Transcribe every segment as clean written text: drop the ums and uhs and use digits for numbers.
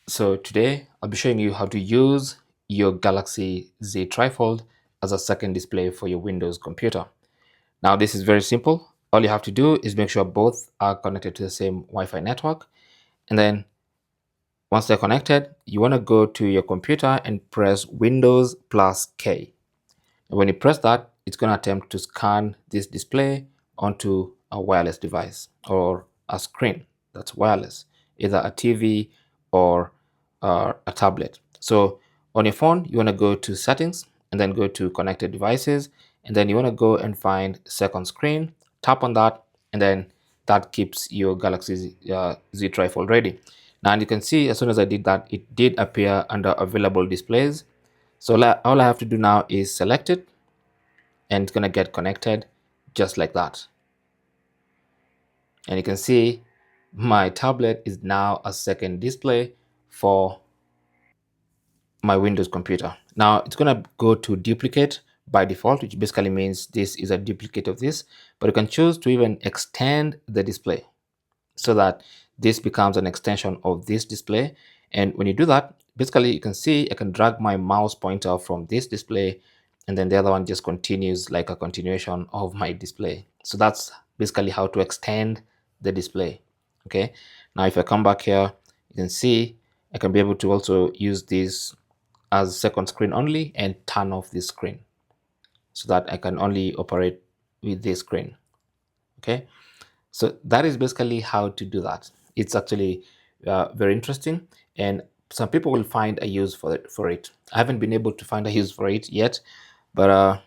So today I'll be showing you how to use your Galaxy Z TriFold as a second display for your Windows computer. Now this is very simple. All you have to do is make sure both are connected to the same Wi-Fi network. And then once they're connected, you want to go to your computer and press Windows plus K. And when you press that, it's going to attempt to scan this display onto a wireless device or a screen that's wireless, either a TV or a tablet. So on your phone, you want to go to settings and then go to connected devices. And then you want to go and find second screen, tap on that, and then that keeps your Galaxy Z TriFold ready. Now, and you can see as soon as I did that, it did appear under available displays. So all I have to do now is select it and it's going to get connected just like that. And you can see my tablet is now a second display for my Windows computer. Now it's going to go to duplicate by default, which basically means this is a duplicate of this, but you can choose to even extend the display so that this becomes an extension of this display. And when you do that, basically you can see I can drag my mouse pointer from this display and then the other one just continues like a continuation of my display. So that's basically how to extend the display. Okay, now if I come back here, you can see I can be able to also use this as second screen only and turn off this screen so that I can only operate with this screen. Okay, so that is basically how to do that. It's actually very interesting, and some people will find a use for it. I haven't been able to find a use for it yet, but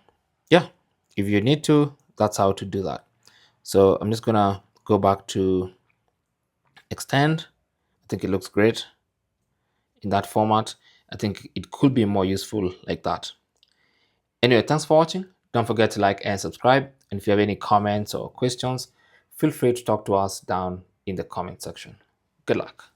yeah, if you need to, that's how to do that. So I'm just gonna go back to extend. I think it looks great in that format. I think it could be more useful like that. Anyway, thanks for watching. Don't forget to like and subscribe. And if you have any comments or questions, feel free to talk to us down in the comment section. Good luck.